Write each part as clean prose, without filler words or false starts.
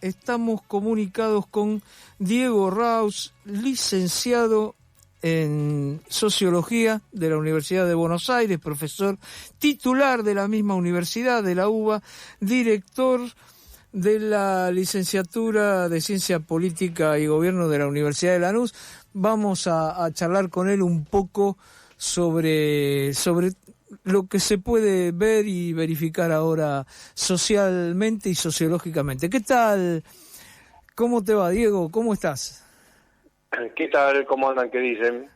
estamos comunicados con Diego Raus, licenciado en Sociología de la Universidad de Buenos Aires, profesor titular de la misma universidad, de la UBA, director de la licenciatura de Ciencia Política y Gobierno de la Universidad de Lanús. Vamos a charlar con él un poco sobre lo que se puede ver y verificar ahora socialmente y sociológicamente. ¿Qué tal? ¿Cómo te va, Diego? ¿Cómo estás? ¿Qué tal? ¿Cómo andan? ¿Qué dicen?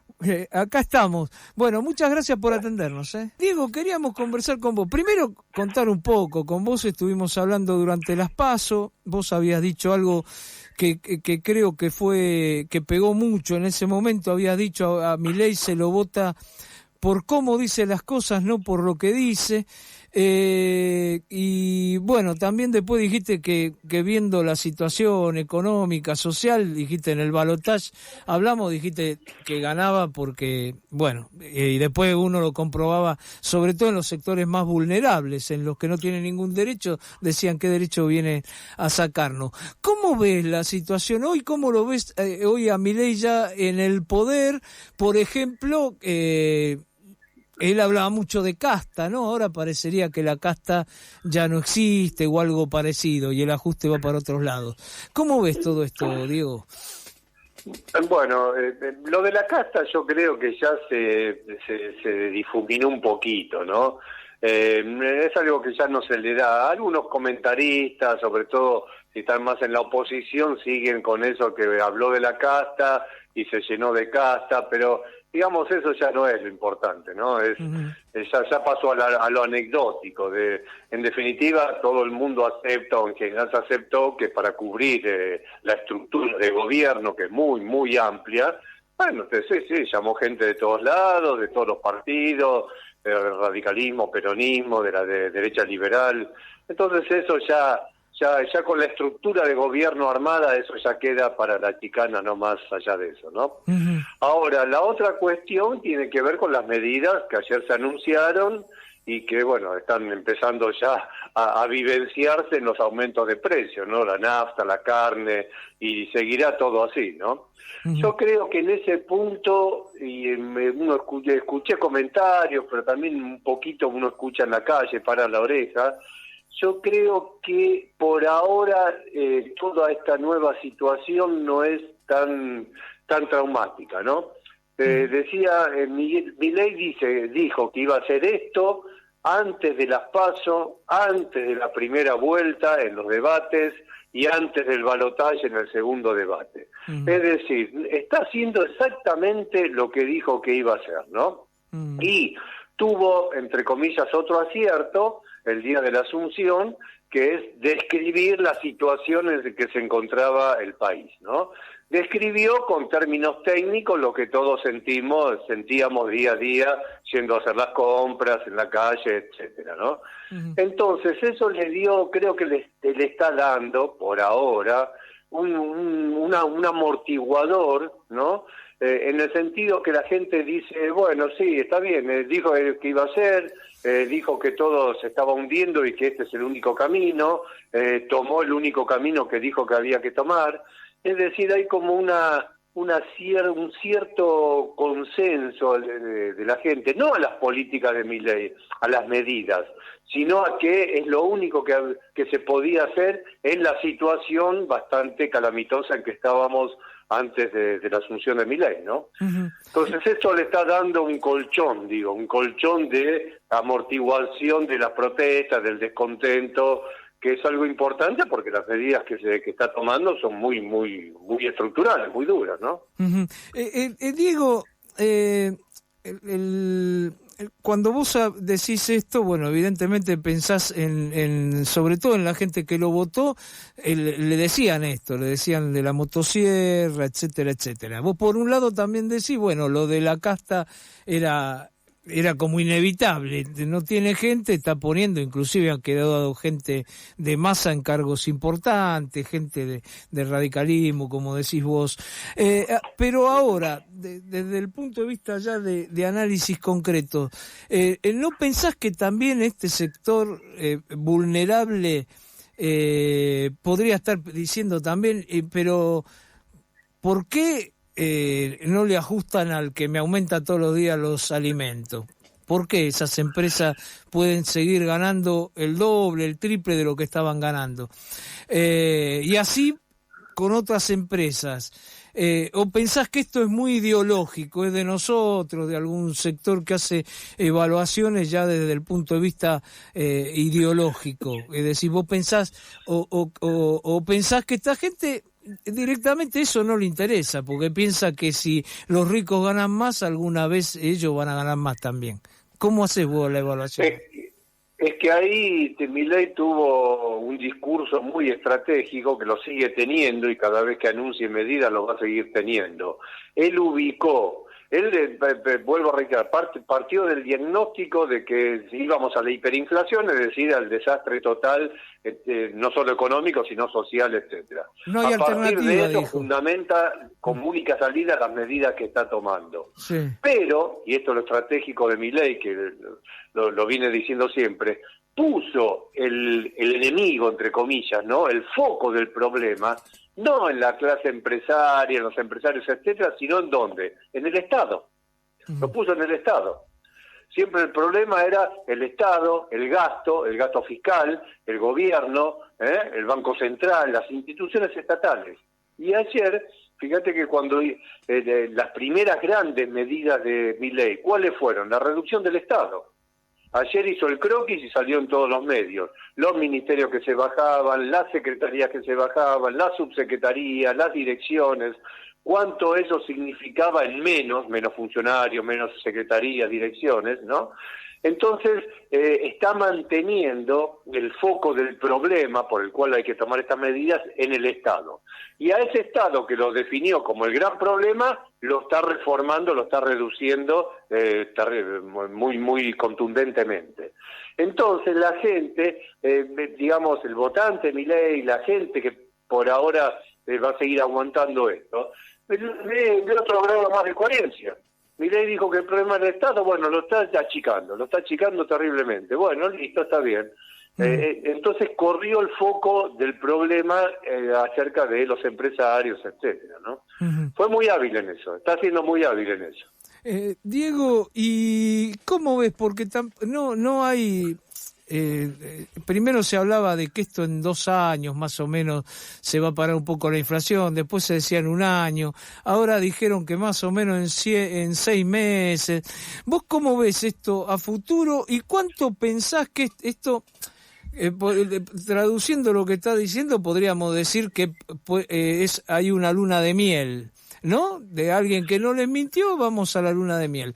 Acá estamos. Bueno, muchas gracias por atendernos. Diego, queríamos conversar con vos. Primero, contar un poco. Con vos estuvimos hablando durante las PASO. Vos habías dicho algo que creo que pegó mucho en ese momento. Habías dicho a Milei se lo vota por cómo dice las cosas, no por lo que dice. Y bueno, también después dijiste que viendo la situación económica, social, dijiste en el balotaje, dijiste que ganaba porque, bueno, y después uno lo comprobaba, sobre todo en los sectores más vulnerables, en los que no tienen ningún derecho, decían qué derecho viene a sacarnos. ¿Cómo ves la situación hoy? ¿Cómo lo ves hoy a Milei ya en el poder? Por ejemplo, él hablaba mucho de casta, ¿no? Ahora parecería que la casta ya no existe o algo parecido y el ajuste va para otros lados. ¿Cómo ves todo esto, Diego? Bueno, lo de la casta yo creo que ya se difuminó un poquito, ¿no? Es algo que ya no se le da. Algunos comentaristas, sobre todo si están más en la oposición, siguen con eso que habló de la casta y se llenó de casta, pero digamos, eso ya no es lo importante, ¿no? Ya pasó a lo anecdótico. En definitiva, todo el mundo acepta, o en general se aceptó, que para cubrir la estructura de gobierno, que es muy, muy amplia, bueno, sí, llamó gente de todos lados, de todos los partidos, del radicalismo, peronismo, de la derecha liberal. Entonces eso ya con la estructura de gobierno armada, eso ya queda para la chicana, no más allá de eso, ¿no? Uh-huh. Ahora, la otra cuestión tiene que ver con las medidas que ayer se anunciaron y que, bueno, están empezando ya a vivenciarse en los aumentos de precios, ¿no? La nafta, la carne, y seguirá todo así, ¿no? Uh-huh. Yo creo que en ese punto, y escuché comentarios, pero también un poquito uno escucha en la calle, para la oreja. Yo creo que por ahora toda esta nueva situación no es tan traumática, ¿no? Decía, Milei dijo que iba a hacer esto antes de las PASO, antes de la primera vuelta en los debates y antes del balotaje en el segundo debate. Uh-huh. Es decir, está haciendo exactamente lo que dijo que iba a hacer, ¿no? Uh-huh. Y tuvo, entre comillas, otro acierto el día de la Asunción, que es describir las situaciones en que se encontraba el país, ¿no? Describió con términos técnicos lo que todos sentíamos día a día, yendo a hacer las compras en la calle, etcétera, ¿no? Uh-huh. Entonces, eso le dio, creo que le está dando, por ahora, un amortiguador, ¿no? En el sentido que la gente dice, bueno, sí, está bien, dijo que iba a hacer, dijo que todo se estaba hundiendo y que este es el único camino, tomó el único camino que dijo que había que tomar. Es decir, hay como un cierto consenso de la gente, no a las políticas de Milei, a las medidas, sino a que es lo único que se podía hacer en la situación bastante calamitosa en que estábamos antes de la asunción de Milei, ¿no? Uh-huh. Entonces esto le está dando un colchón de amortiguación de las protestas, del descontento, que es algo importante porque las medidas que está tomando son muy, muy, muy estructurales, muy duras, ¿no? Uh-huh. Diego, cuando vos decís esto, bueno, evidentemente pensás sobre todo en la gente que lo votó, le decían esto, le decían de la motosierra, etcétera, etcétera. Vos por un lado también decís, bueno, lo de la casta era como inevitable, no tiene gente, está poniendo, inclusive han quedado gente de masa en cargos importantes, gente de radicalismo, como decís vos. Pero ahora, desde el punto de vista ya de análisis concreto, ¿no pensás que también este sector vulnerable podría estar diciendo también, pero ¿por qué no le ajustan al que me aumenta todos los días los alimentos? ¿Por qué esas empresas pueden seguir ganando el doble, el triple de lo que estaban ganando? Y así con otras empresas. ¿O pensás que esto es muy ideológico, es de nosotros, de algún sector que hace evaluaciones ya desde el punto de vista ideológico? Es decir, vos pensás o pensás que esta gente directamente eso no le interesa, porque piensa que si los ricos ganan más, alguna vez ellos van a ganar más también. ¿Cómo haces vos la evaluación? Es que ahí Milei tuvo un discurso muy estratégico que lo sigue teniendo y cada vez que anuncie medidas lo va a seguir teniendo. Él vuelvo a reiterar, partió del diagnóstico de que íbamos a la hiperinflación, es decir, al desastre total, no solo económico, sino social, etcétera. No hay a partir alternativa, de eso dijo. Fundamenta como única salida las medidas que está tomando. Sí. Pero, y esto es lo estratégico de Milei, que lo viene diciendo siempre, puso el enemigo, entre comillas, ¿no? El foco del problema, no en la clase empresaria, en los empresarios, etcétera, sino en ¿dónde? En el Estado. Lo puso en el Estado. Siempre el problema era el Estado, el gasto fiscal, el gobierno, el Banco Central, las instituciones estatales. Y ayer, fíjate que cuando las primeras grandes medidas de Milei, ¿cuáles fueron? La reducción del Estado. Ayer hizo el croquis y salió en todos los medios. Los ministerios que se bajaban, las secretarías que se bajaban, las subsecretarías, las direcciones. Cuánto eso significaba en menos funcionarios, menos secretarías, direcciones, ¿no? Entonces, está manteniendo el foco del problema por el cual hay que tomar estas medidas en el Estado. Y a ese Estado que lo definió como el gran problema, lo está reformando, lo está reduciendo muy contundentemente. Entonces, la gente, digamos, el votante Milei, la gente que por ahora va a seguir aguantando esto, ve otro grado más de coherencia. Milei dijo que el problema del Estado, bueno, lo está achicando terriblemente. Bueno, listo, está bien. Entonces corrió el foco del problema acerca de los empresarios, etcétera, ¿no? Fue muy hábil en eso, está siendo muy hábil en eso. Diego, ¿y cómo ves? Porque no hay... primero se hablaba de que esto en 2 años más o menos se va a parar un poco la inflación, después se decía en 1 año, ahora dijeron que más o menos en 6 meses. ¿Vos cómo ves esto a futuro y cuánto pensás que esto, traduciendo lo que está diciendo, podríamos decir que hay una luna de miel, ¿no? De alguien que no les mintió, vamos a la luna de miel.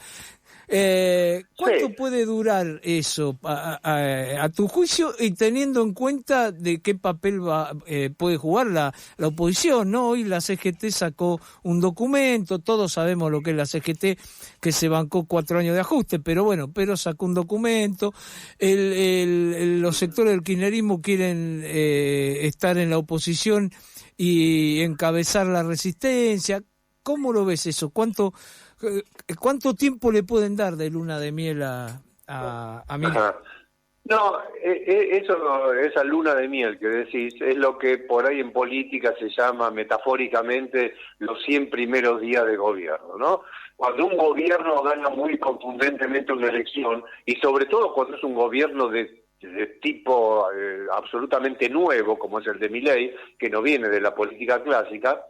¿Cuánto puede durar eso a tu juicio y teniendo en cuenta de qué papel puede jugar la oposición, ¿no? Hoy la CGT sacó un documento, todos sabemos lo que es la CGT, que se bancó 4 años de ajuste, pero sacó un documento, los sectores del kirchnerismo quieren estar en la oposición y encabezar la resistencia. ¿Cómo lo ves eso? ¿Cuánto tiempo le pueden dar de luna de miel a Milei? No, esa luna de miel que decís es lo que por ahí en política se llama metafóricamente los 100 primeros días de gobierno, ¿no? Cuando un gobierno gana muy contundentemente una elección y sobre todo cuando es un gobierno de tipo absolutamente nuevo como es el de Milei, que no viene de la política clásica,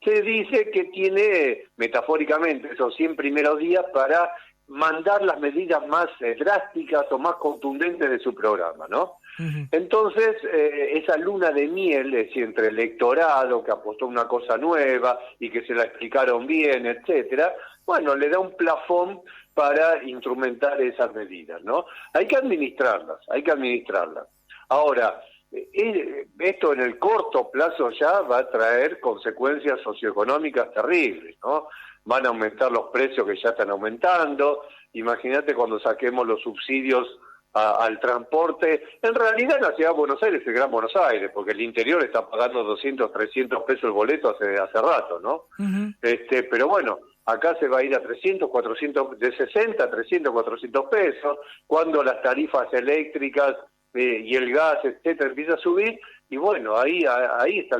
se dice que tiene metafóricamente esos 100 primeros días para mandar las medidas más drásticas o más contundentes de su programa, ¿no? Entonces, esa luna de miel, es decir, entre el electorado que apostó una cosa nueva y que se la explicaron bien, etcétera, bueno, le da un plafón para instrumentar esas medidas, ¿no? Hay que administrarlas. Ahora, esto en el corto plazo ya va a traer consecuencias socioeconómicas terribles, ¿no? Van a aumentar los precios que ya están aumentando. Imagínate cuando saquemos los subsidios al transporte, en realidad en la ciudad de Buenos Aires, el Gran Buenos Aires, porque el interior está pagando 200, 300 pesos el boleto hace rato, ¿no? Pero bueno, acá se va a ir a 300, 400, de 60 a 300, 400 pesos, cuando las tarifas eléctricas y el gas, etcétera, empieza a subir, y bueno, ahí está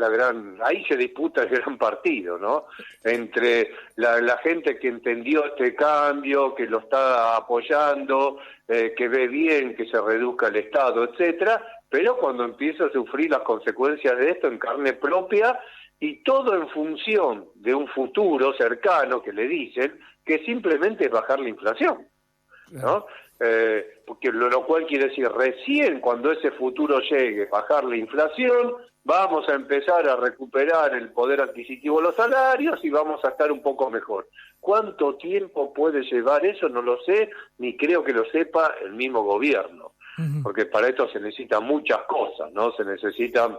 ahí se disputa el gran partido, ¿no? Entre la gente que entendió este cambio, que lo está apoyando, que ve bien que se reduzca el Estado, etcétera, pero cuando empieza a sufrir las consecuencias de esto en carne propia, y todo en función de un futuro cercano que le dicen que simplemente es bajar la inflación, ¿no? Porque lo cual quiere decir, recién cuando ese futuro llegue, bajar la inflación, vamos a empezar a recuperar el poder adquisitivo de los salarios y vamos a estar un poco mejor. ¿Cuánto tiempo puede llevar eso? No lo sé, ni creo que lo sepa el mismo gobierno, porque para esto se necesitan muchas cosas, ¿no? Se necesitan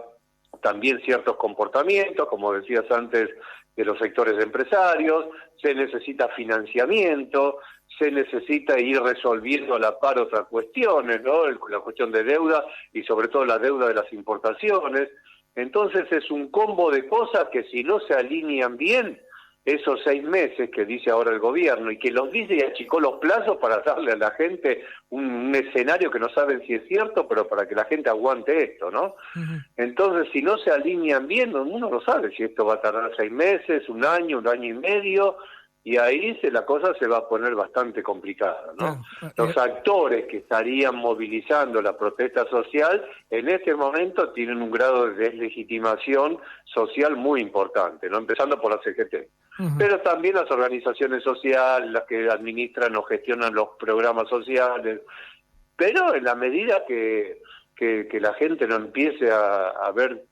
también ciertos comportamientos, como decías antes, de los sectores empresarios, se necesita financiamiento, se necesita ir resolviendo a la par otras cuestiones, ¿no? La cuestión de deuda y sobre todo la deuda de las importaciones. Entonces es un combo de cosas que si no se alinean bien, esos 6 meses que dice ahora el gobierno, y que los dice y achicó los plazos para darle a la gente un escenario que no saben si es cierto, pero para que la gente aguante esto, ¿no? Entonces, si no se alinean bien, uno no sabe si esto va a tardar 6 meses, un año y medio, y ahí la cosa se va a poner bastante complicada, ¿no? Los actores que estarían movilizando la protesta social en este momento tienen un grado de deslegitimación social muy importante, ¿no? Empezando por la CGT. Pero también las organizaciones sociales, las que administran o gestionan los programas sociales. Pero en la medida que la gente no empiece a ver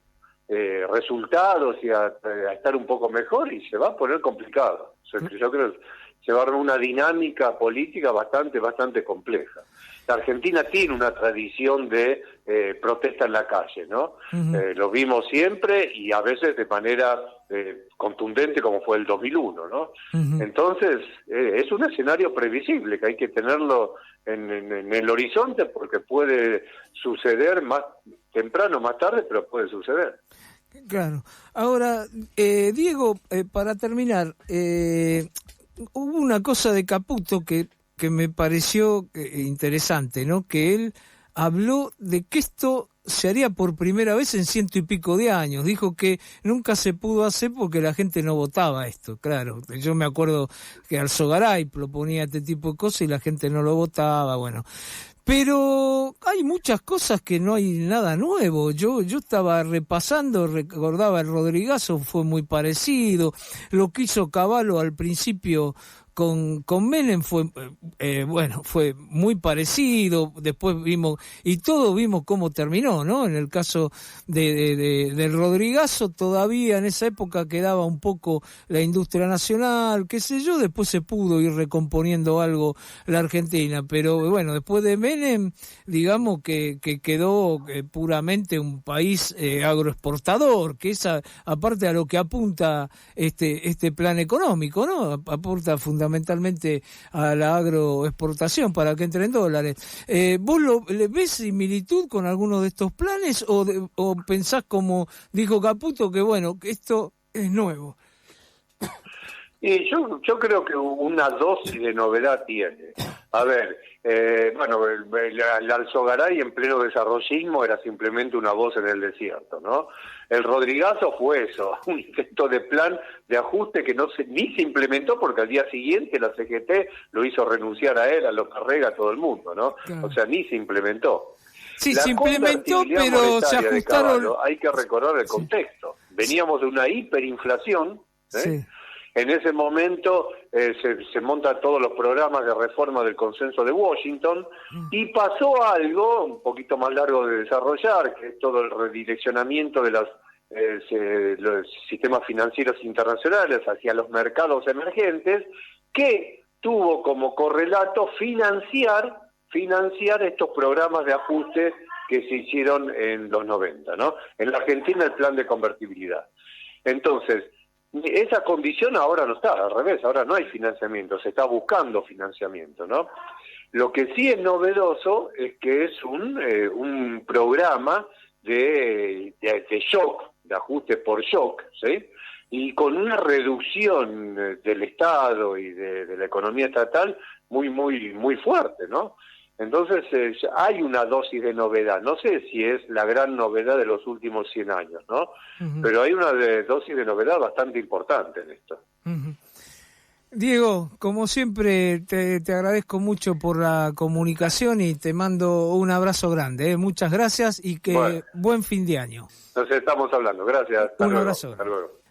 resultados y a estar un poco mejor, y se va a poner complicado. Yo creo que se va a dar una dinámica política bastante compleja. La Argentina tiene una tradición de protesta en la calle, ¿no? Lo vimos siempre y a veces de manera contundente, como fue el 2001, ¿no? Entonces, es un escenario previsible que hay que tenerlo en el horizonte, porque puede suceder más temprano, más tarde, pero puede suceder. Claro. Ahora, Diego, para terminar, hubo una cosa de Caputo que me pareció interesante, ¿no? Que él habló de que esto se haría por primera vez en 100 y pico de años. Dijo que nunca se pudo hacer porque la gente no votaba esto, claro. Yo me acuerdo que Alzogaray proponía este tipo de cosas y la gente no lo votaba, bueno. Pero hay muchas cosas que no hay nada nuevo. Yo estaba repasando, recordaba el Rodrigazo, fue muy parecido. Lo que hizo Cavallo al principio con Menem fue fue muy parecido. Después vimos, y todos vimos cómo terminó, ¿no? En el caso del Rodrigazo, todavía en esa época quedaba un poco la industria nacional, qué sé yo. Después se pudo ir recomponiendo algo la Argentina, pero bueno, después de Menem, digamos que quedó puramente un país agroexportador, que es aparte a lo que apunta este plan económico, ¿no? Apunta fundamentalmente a la agroexportación para que entren dólares. ¿Vos le ves similitud con alguno de estos planes o pensás, como dijo Caputo, que bueno, que esto es nuevo? Y yo creo que una dosis de novedad tiene. A ver, el Alzogaray en pleno desarrollismo era simplemente una voz en el desierto, ¿no? El Rodrigazo fue eso, un intento de plan de ajuste que ni se implementó, porque al día siguiente la CGT lo hizo renunciar a él, a López Rega, a todo el mundo, ¿no? Claro. O sea, ni se implementó. Sí, se implementó, pero se ajustaron. Cavallo, hay que recordar el contexto. Veníamos de una hiperinflación, Sí. En ese momento se montan todos los programas de reforma del consenso de Washington y pasó algo un poquito más largo de desarrollar, que es todo el redireccionamiento de los sistemas financieros internacionales hacia los mercados emergentes, que tuvo como correlato financiar estos programas de ajuste que se hicieron en los 90, ¿no? En la Argentina el plan de convertibilidad. Entonces, esa condición ahora no está, al revés, ahora no hay financiamiento, se está buscando financiamiento, ¿no? Lo que sí es novedoso es que es un programa de shock, de ajuste por shock, ¿sí? Y con una reducción del Estado y de la economía estatal muy fuerte, ¿no? Entonces hay una dosis de novedad, no sé si es la gran novedad de los últimos 100 años, ¿no? Pero hay una dosis de novedad bastante importante en esto. Diego, como siempre, te agradezco mucho por la comunicación y te mando un abrazo grande. Muchas gracias y que buen fin de año. Nos estamos hablando, gracias. Un abrazo. Hasta luego.